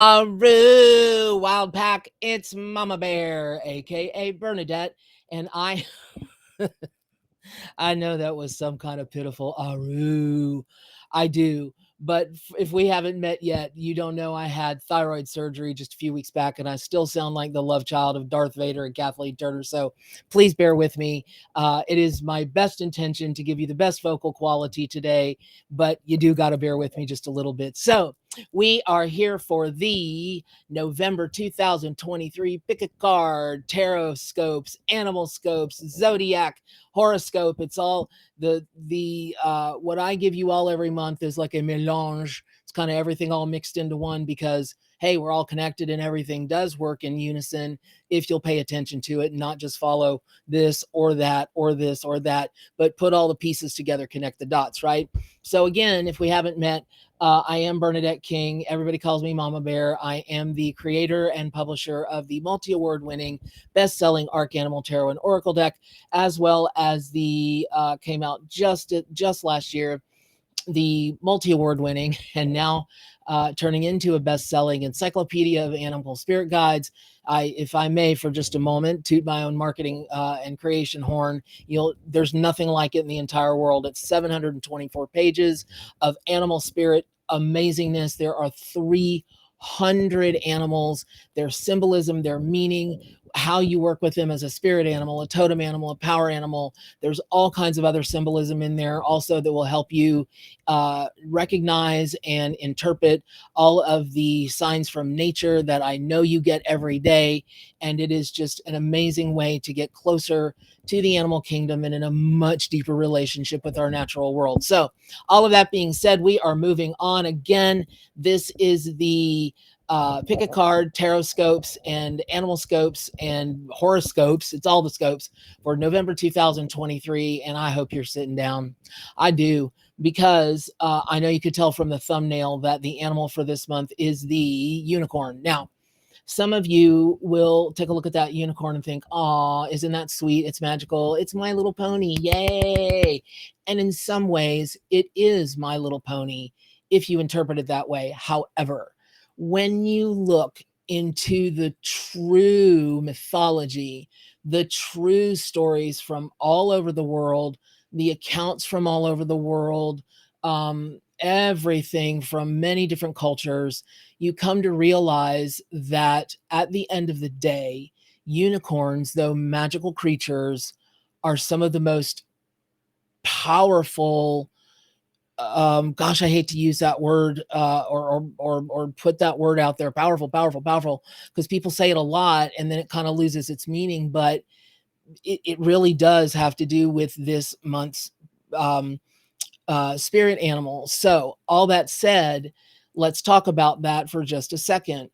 Wild Pack, it's Mama Bear, aka Bernadette, and I know that was some kind of pitiful Aru. I do. But if we haven't met yet, you don't know I had thyroid surgery just a few weeks back, and I still sound like the love child of Darth Vader and Kathleen Turner. So please bear with me. It is my best intention to give you the best vocal quality today, but you do got to bear with me just a little bit. So we are here for the November 2023 Pick a Card, Tarot Scopes, Animal Scopes, Zodiac horoscope. It's all the what I give you all every month is like a melange. It's kind of everything all mixed into one because hey, we're all connected and everything does work in unison if you'll pay attention to it and not just follow this or that or this or that, but put all the pieces together, connect the dots, right? So again, if we haven't met, I am Bernadette King. Everybody calls me Mama Bear. I am the creator and publisher of the multi-award winning, best-selling Arc Animal Tarot and Oracle deck, as well as the came out just last year, the multi-award winning and now turning into a best-selling encyclopedia of animal spirit guides. If I may, for just a moment, toot my own marketing and creation horn. There's nothing like it in the entire world. It's 724 pages of animal spirit amazingness. There are 300 animals, their symbolism, their meaning, how you work with them as a spirit animal, a totem animal, a power animal. There's all kinds of other symbolism in there also that will help you recognize and interpret all of the signs from nature that I know you get every day. And it is just an amazing way to get closer to the animal kingdom and in a much deeper relationship with our natural world. So, all of that being said, we are moving on again. This is the pick a card, tarot scopes, and animal scopes, and horoscopes. It's all the scopes for November 2023. And I hope you're sitting down. I do, because I know you could tell from the thumbnail that the animal for this month is the unicorn. Now, some of you will take a look at that unicorn and think, "Aw, isn't that sweet? It's magical. It's My Little Pony. Yay." And in some ways, it is My Little Pony if you interpret it that way. However, when you look into the true mythology, the true stories from all over the world, the accounts from all over the world, everything from many different cultures, you come to realize that at the end of the day, unicorns, though magical creatures, are some of the most powerful, gosh, I hate to use that word, or put that word out there, powerful, powerful, powerful, because people say it a lot and then it kind of loses its meaning. But it really does have to do with this month's um, spirit animal. So, all that said, let's talk about that for just a second.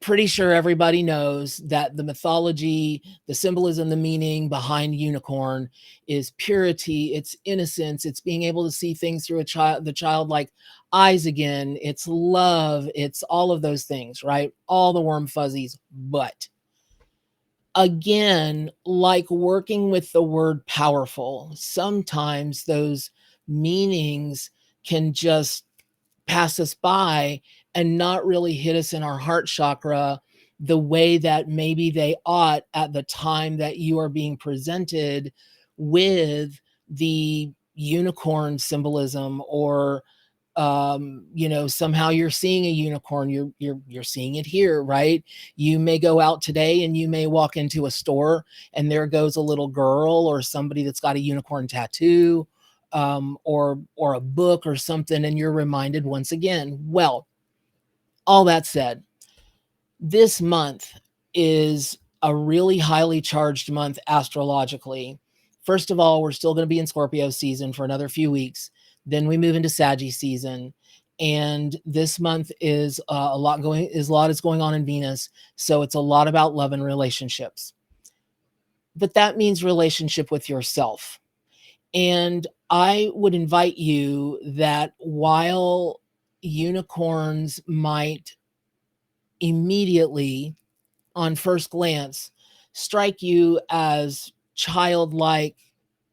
Pretty sure everybody knows that the mythology, the symbolism, the meaning behind unicorn is purity, it's innocence, it's being able to see things through the childlike eyes again, it's love, it's all of those things, right? All the warm fuzzies. But again, like working with the word powerful, sometimes those meanings can just pass us by and not really hit us in our heart chakra the way that maybe they ought at the time that you are being presented with the unicorn symbolism, or somehow you're seeing a unicorn, you're seeing it here, right? You may go out today and you may walk into a store and there goes a little girl or somebody that's got a unicorn tattoo, or a book or something, and you're reminded once again. Well, all that said, this month is a really highly charged month astrologically. First of all, we're still going to be in Scorpio season for another few weeks. Then we move into Sagittarius season, and this month is a lot is going on in Venus. So it's a lot about love and relationships. But that means relationship with yourself. And I would invite you that while unicorns might immediately, on first glance, strike you as childlike,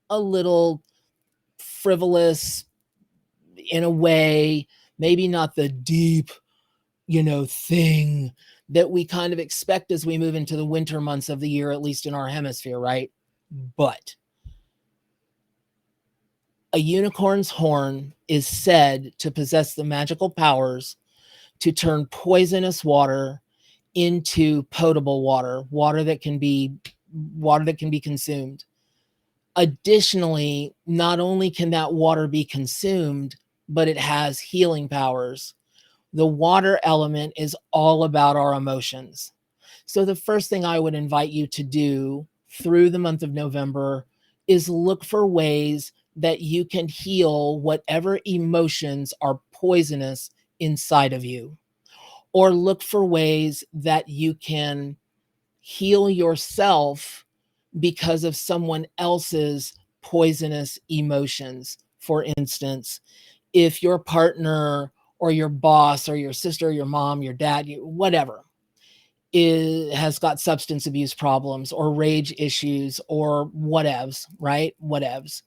a little frivolous in a way, maybe not the deep, thing that we kind of expect as we move into the winter months of the year, at least in our hemisphere, right? But a unicorn's horn is said to possess the magical powers to turn poisonous water into potable water, water that can be consumed. Additionally, not only can that water be consumed, but it has healing powers. The water element is all about our emotions. So the first thing I would invite you to do through the month of November is look for ways that you can heal whatever emotions are poisonous inside of you, or look for ways that you can heal yourself because of someone else's poisonous emotions. For instance, if your partner or your boss or your sister, your mom, your dad, whatever, has got substance abuse problems or rage issues or whatevs, right? Whatevs.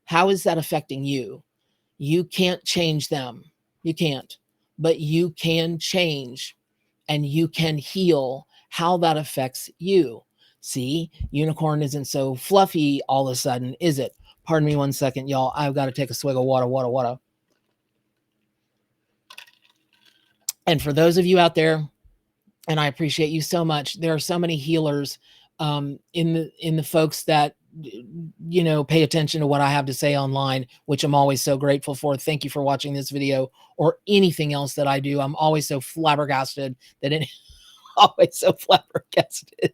How is that affecting you? You can't change them. You can't. But you can change and you can heal how that affects you. See, unicorn isn't so fluffy all of a sudden, is it? Pardon me 1 second, y'all. I've got to take a swig of water. And for those of you out there, and I appreciate you so much, there are so many healers in the folks that pay attention to what I have to say online, which I'm always so grateful for. Thank you for watching this video or anything else that I do. I'm always so flabbergasted that always so flabbergasted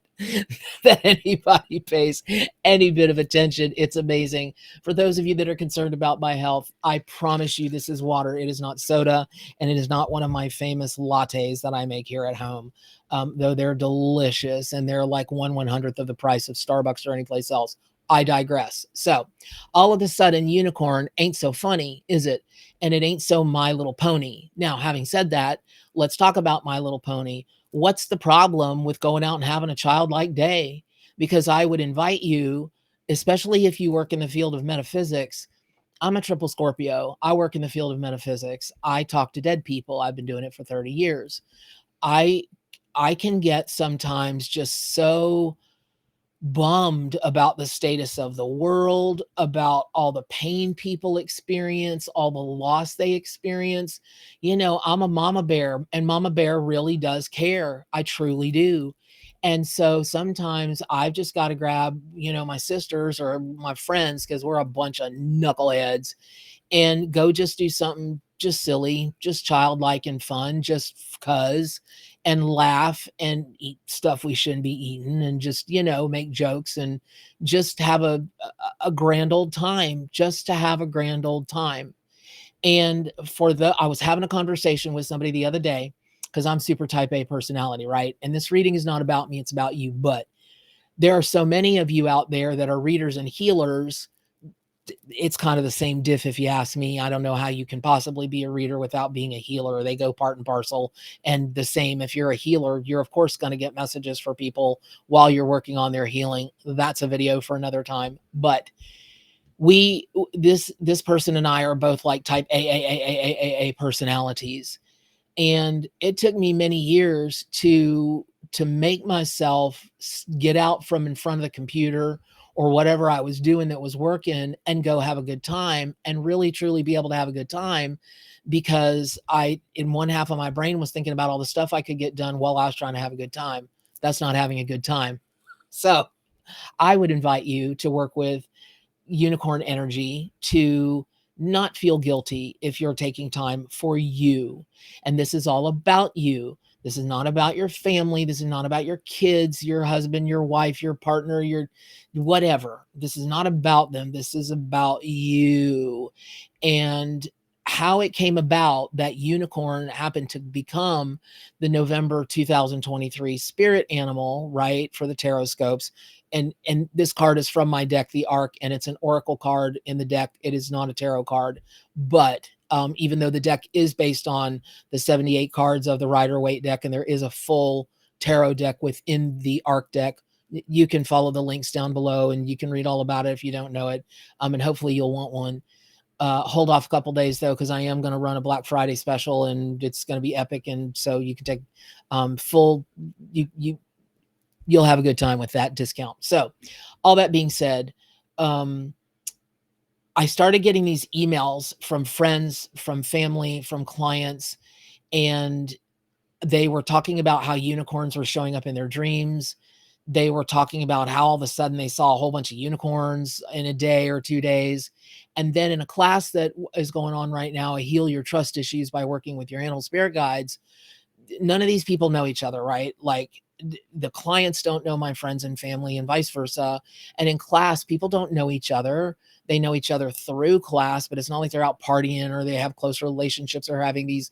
that anybody pays any bit of attention. It's amazing. For those of you that are concerned about my health, I promise you this is water. It is not soda, and it is not one of my famous lattes that I make here at home, though they're delicious, and they're like 1/100th of the price of Starbucks or anyplace else. I digress. So all of a sudden, unicorn ain't so funny, is it? And it ain't so My Little Pony. Now, having said that, let's talk about My Little Pony. What's the problem with going out and having a childlike day? Because I would invite you, especially if you work in the field of metaphysics. I'm a triple Scorpio. I work in the field of metaphysics. I talk to dead people. I've been doing it for 30 years. I can get sometimes just so bummed about the status of the world, about all the pain people experience, all the loss they experience. I'm a mama bear, and mama bear really does care. I truly do. And so sometimes I've just got to grab, my sisters or my friends, because we're a bunch of knuckleheads, and go just do something just silly, just childlike and fun, just cuz, and laugh and eat stuff we shouldn't be eating, and just, make jokes and just have a grand old time, just to have a grand old time. And I was having a conversation with somebody the other day, because I'm super type A personality, right? And this reading is not about me, it's about you. But there are so many of you out there that are readers and healers. It's kind of the same diff, if you ask me. I don't know how you can possibly be a reader without being a healer. They go part and parcel. And the same, if you're a healer, you're of course going to get messages for people while you're working on their healing. That's a video for another time. But this person and I are both like type A personalities. And it took me many years to make myself get out from in front of the computer or whatever I was doing that was working, and go have a good time, and really truly be able to have a good time, because in one half of my brain was thinking about all the stuff I could get done while I was trying to have a good time. That's not having a good time. So I would invite you to work with unicorn energy to not feel guilty if you're taking time for you. And this is all about you. This is not about your family. This is not about your kids, your husband, your wife, your partner, your whatever. This is not about them. This is about you. And how it came about that unicorn happened to become the November 2023 spirit animal, right, for the tarot scopes. And this card is from my deck, the Arc, and it's an oracle card in the deck. It is not a tarot card. But even though the deck is based on the 78 cards of the Rider-Waite deck, and there is a full tarot deck within the Arc deck, you can follow the links down below and you can read all about it if you don't know it. And hopefully you'll want one. Hold off a couple days though, because I am going to run a Black Friday special and it's going to be epic. And so you can take full, you'll have a good time with that discount. So all that being said, I started getting these emails from friends, from family, from clients, and they were talking about how unicorns were showing up in their dreams. They were talking about how all of a sudden they saw a whole bunch of unicorns in a day or 2 days. And then in a class that is going on right now, a Heal Your Trust Issues by Working with Your Animal Spirit Guides, none of these people know each other, right? Like the clients don't know my friends and family and vice versa. And in class, people don't know each other. They know each other through class, but it's not like they're out partying or they have close relationships or having these,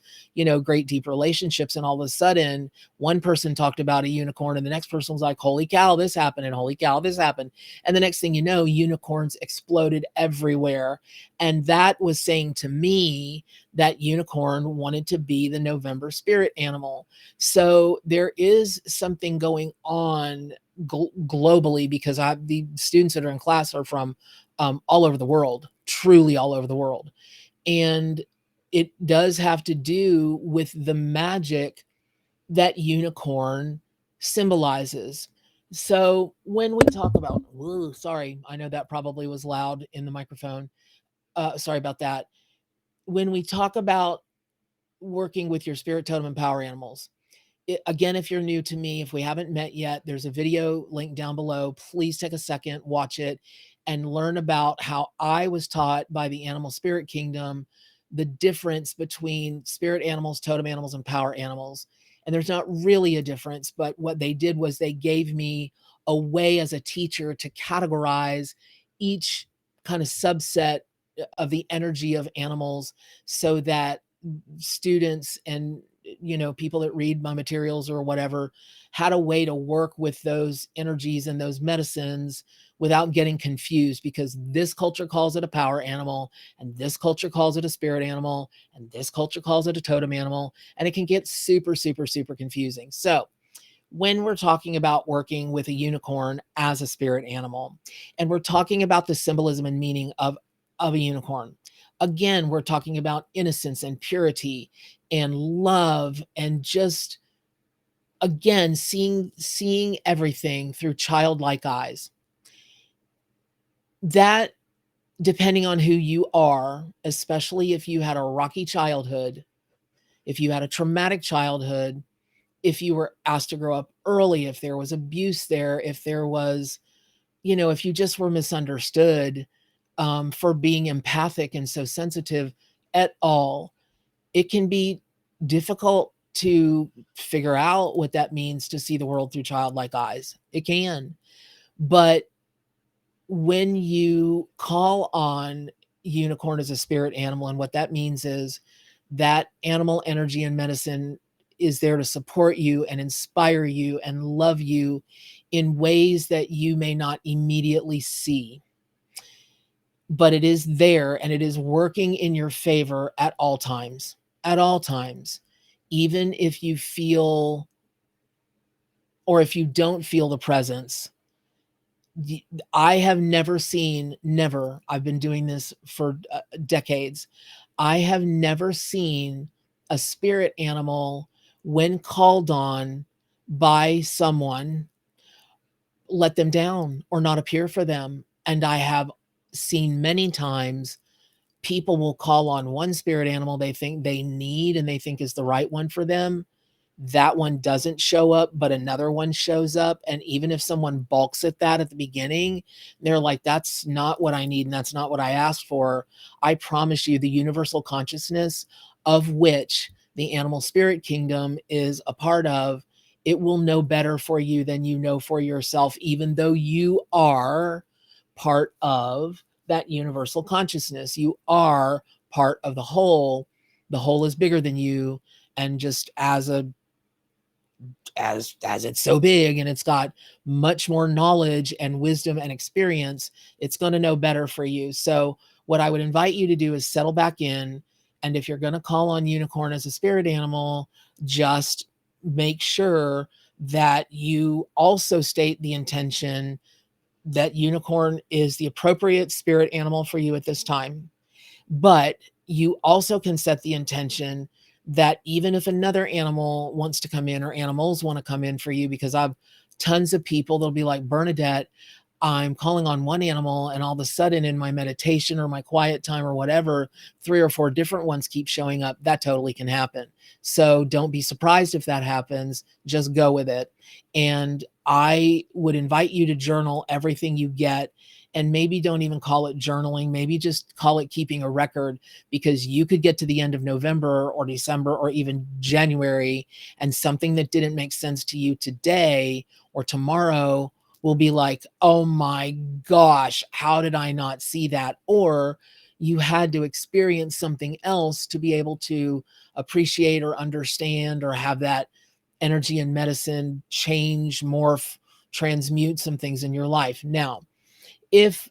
great deep relationships. And all of a sudden, one person talked about a unicorn and the next person was like, holy cow, this happened. And holy cow, this happened. And the next thing you know, unicorns exploded everywhere. And that was saying to me that unicorn wanted to be the November spirit animal. So there is something going on globally, because the students that are in class are from all over the world, truly all over the world. And it does have to do with the magic that unicorn symbolizes. So when we talk about, sorry, I know that probably was loud in the microphone. Sorry about that. When we talk about working with your spirit totem and power animals, again, if you're new to me, if we haven't met yet, there's a video link down below. Please take a second, watch it, and learn about how I was taught by the animal spirit kingdom the difference between spirit animals, totem animals, and power animals. And there's not really a difference, but what they did was they gave me a way as a teacher to categorize each kind of subset of the energy of animals, so that students and people that read my materials or whatever had a way to work with those energies and those medicines without getting confused, because this culture calls it a power animal and this culture calls it a spirit animal and this culture calls it a totem animal, and it can get super confusing. So when we're talking about working with a unicorn as a spirit animal, and we're talking about the symbolism and meaning of a unicorn, again, we're talking about innocence and purity and love, and just, again, seeing everything through childlike eyes. That, depending on who you are, especially if you had a rocky childhood, if you had a traumatic childhood, if you were asked to grow up early, if there was abuse there, if there was, if you just were misunderstood for being empathic and so sensitive at all, it can be difficult to figure out what that means to see the world through childlike eyes. It can. But when you call on unicorn as a spirit animal, and what that means is that animal energy and medicine is there to support you and inspire you and love you in ways that you may not immediately see. But it is there and it is working in your favor at all times. At all times. Even if you feel, or if you don't feel the presence. I have never seen, never, I've been doing this for decades. I have never seen a spirit animal, when called on by someone, let them down or not appear for them. And I have seen many times people will call on one spirit animal they think they need and they think is the right one for them. That one doesn't show up, but another one shows up. And even if someone balks at that at the beginning, they're like, that's not what I need and that's not what I asked for. I promise you, the universal consciousness, of which the animal spirit kingdom is a part of, it will know better for you than you know for yourself, even though you are part of that universal consciousness. You are part of the whole. The whole is bigger than you. And just as it's so big and it's got much more knowledge and wisdom and experience, it's going to know better for you. So what I would invite you to do is settle back in. And if you're going to call on unicorn as a spirit animal, just make sure that you also state the intention that unicorn is the appropriate spirit animal for you at this time. But you also can set the intention that even if another animal wants to come in, or animals want to come in for you, because I've tons of people that'll be like, Bernadette, I'm calling on one animal, and all of a sudden in my meditation or my quiet time or whatever, 3 or 4 different ones keep showing up. That totally can happen. So don't be surprised if that happens. Just go with it. And I would invite you to journal everything you get, and maybe don't even call it journaling. Maybe just call it keeping a record, because you could get to the end of November or December or even January, and something that didn't make sense to you today or tomorrow will be like, oh my gosh, how did I not see that? Or you had to experience something else to be able to appreciate or understand, or have that energy and medicine change, morph, transmute some things in your life. Now, if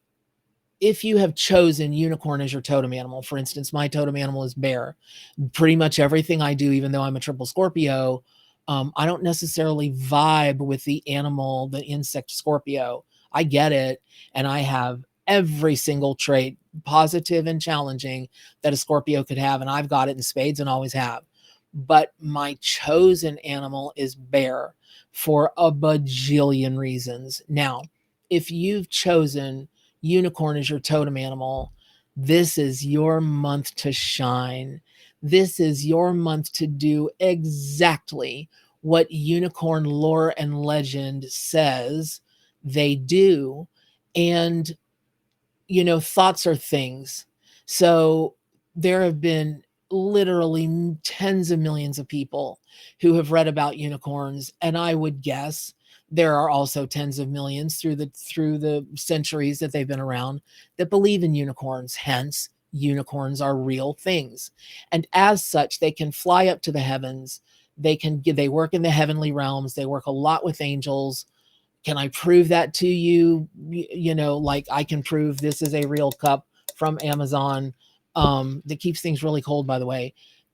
you have chosen unicorn as your totem animal, for instance, my totem animal is bear. Pretty much everything I do, even though I'm a triple Scorpio, I don't necessarily vibe with the animal, the insect Scorpio. I get it. And I have every single trait, positive and challenging, that a Scorpio could have. And I've got it in spades and always have. But my chosen animal is bear for a bajillion reasons. Now, if you've chosen unicorn as your totem animal, this is your month to shine. This is your month to do exactly what unicorn lore and legend says they do. And, thoughts are things. So there have been literally tens of millions of people who have read about unicorns, and I would guess there are also tens of millions through the centuries that they've been around that believe in unicorns. Hence, unicorns are real things, and as such, they can fly up to the heavens. They work in the heavenly realms. They work a lot with angels. Can I prove that to you? Like, I can prove this is a real cup from Amazon, that keeps things really cold, by the way.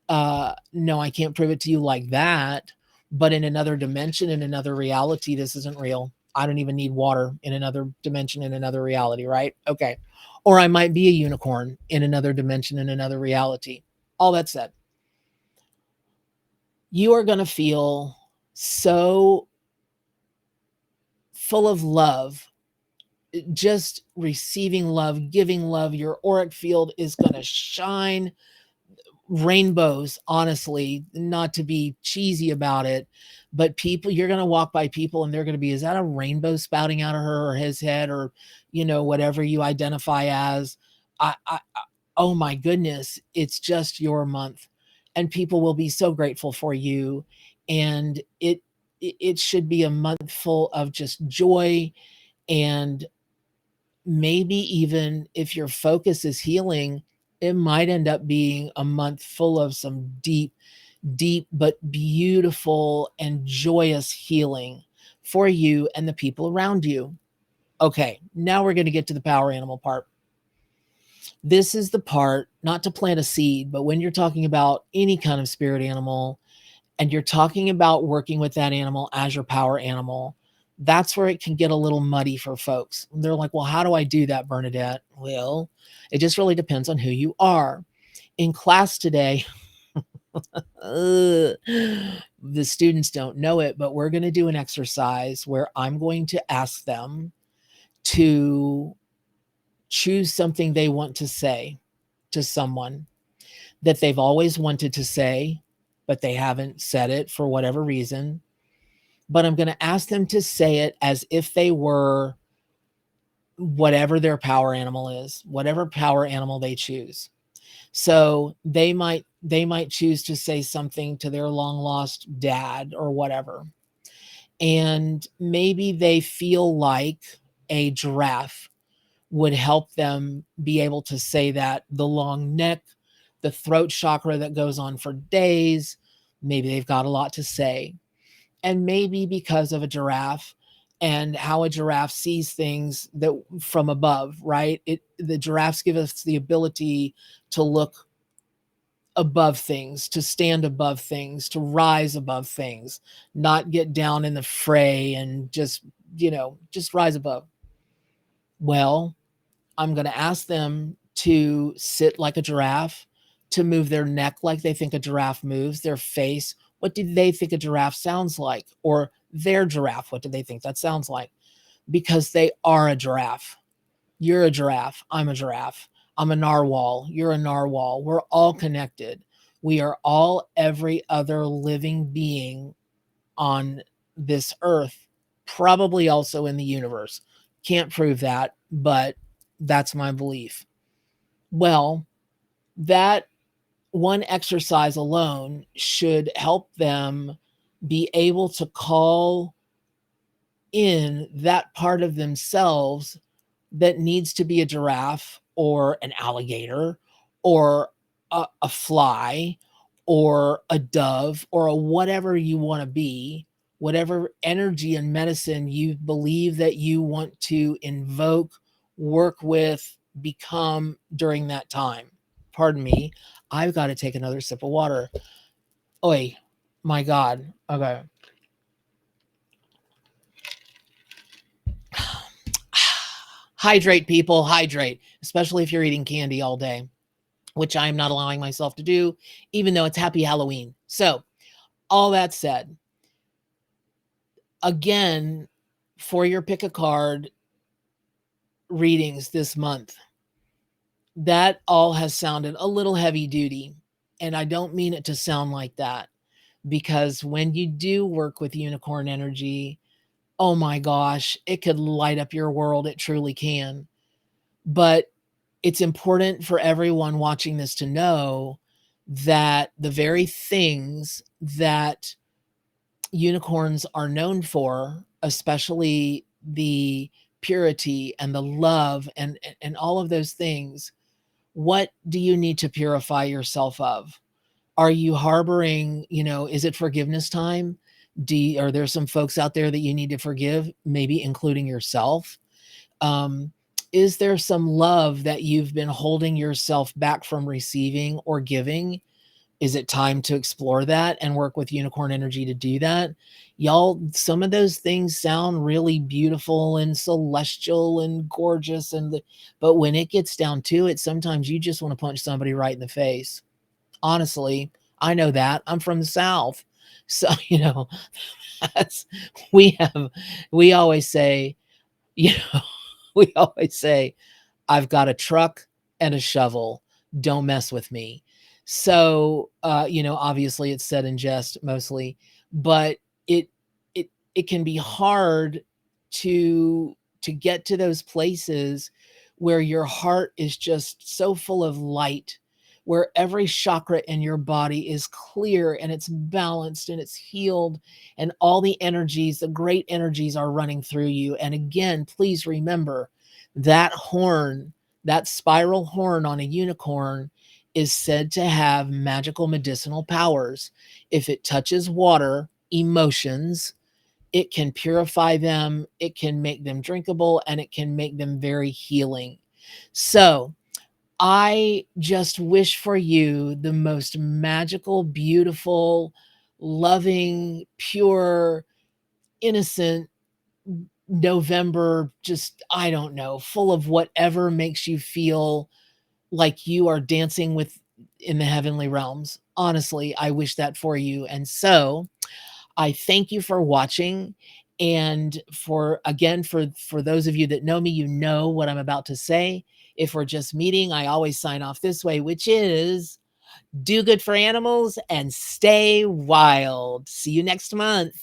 No, I can't prove it to you like that. But in another dimension, in another reality, this isn't real. I don't even need water in another dimension, in another reality, right? Okay. Or I might be a unicorn in another dimension, in another reality. All that said, you are going to feel so full of love, just receiving love, giving love. Your auric field is going to shine rainbows, honestly, not to be cheesy about it. But people, you're going to walk by people and they're going to be, is that a rainbow spouting out of her or his head, or, whatever you identify as? Oh my goodness, it's just your month. And people will be so grateful for you. And it should be a month full of just joy. And maybe even if your focus is healing, it might end up being a month full of some deep, deep, but beautiful and joyous healing for you and the people around you. Okay, now we're going to get to the power animal part. This is the part, not to plant a seed, but when you're talking about any kind of spirit animal, and you're talking about working with that animal as your power animal, that's where it can get a little muddy for folks. They're like, well, how do I do that, Bernadette? Well, it just really depends on who you are. In class today, the students don't know it, but we're going to do an exercise where I'm going to ask them to choose something they want to say to someone that they've always wanted to say, but they haven't said it for whatever reason. But I'm going to ask them to say it as if they were whatever their power animal is, whatever power animal they choose. So they might choose to say something to their long lost dad or whatever. And maybe they feel like a giraffe would help them be able to say that. The long neck, the throat chakra that goes on for days, maybe they've got a lot to say. And maybe because of a giraffe and how a giraffe sees things that from above, right? The giraffes give us the ability to look above things, to stand above things, to rise above things, not get down in the fray and just rise above. Well, I'm going to ask them to sit like a giraffe, to move their neck like they think a giraffe moves, their face. What do they think a giraffe sounds like? Or their giraffe, what do they think that sounds like? Because they are a giraffe. You're a giraffe. I'm a giraffe. I'm a narwhal. You're a narwhal. We're all connected. We are all every other living being on this earth, probably also in the universe. Can't prove that, but that's my belief. Well, that one exercise alone should help them be able to call in that part of themselves that needs to be a giraffe or an alligator or a fly or a dove or a whatever you want to be, whatever energy and medicine you believe that you want to invoke, work with, become during that time. Pardon me. I've got to take another sip of water. Oi, my God. Okay. Hydrate, people, hydrate, especially if you're eating candy all day, which I am not allowing myself to do, even though it's Happy Halloween. So, all that said, again, for your pick a card readings this month, that all has sounded a little heavy duty. And I don't mean it to sound like that, because when you do work with unicorn energy, oh my gosh, it could light up your world. It truly can. But it's important for everyone watching this to know that the very things that unicorns are known for, especially the purity and the love and all of those things, what do you need to purify yourself of? Are you harboring, is it forgiveness time? Are there some folks out there that you need to forgive, maybe including yourself? Um, is there some love that you've been holding yourself back from receiving or giving? Is it time to explore that and work with unicorn energy to do that? Y'all, some of those things sound really beautiful and celestial and gorgeous, but when it gets down to it, sometimes you just want to punch somebody right in the face. Honestly, I know that. I'm from the South. So, that's we have we always say, you know, we always say, I've got a truck and a shovel. Don't mess with me. So, obviously it's said in jest mostly, but it it can be hard to get to those places where your heart is just so full of light, where every chakra in your body is clear and it's balanced and it's healed, and all the energies, the great energies are running through you. And again, please remember that horn, that spiral horn on a unicorn, is said to have magical medicinal powers. If it touches water, emotions, it can purify them, it can make them drinkable, and it can make them very healing. So, I just wish for you the most magical, beautiful, loving, pure, innocent November, just, I don't know, full of whatever makes you feel like you are dancing with in the heavenly realms. Honestly, I wish that for you. And so I thank you for watching. And for those of you that know me, you know what I'm about to say. If we're just meeting, I always sign off this way, which is do good for animals and stay wild. See you next month.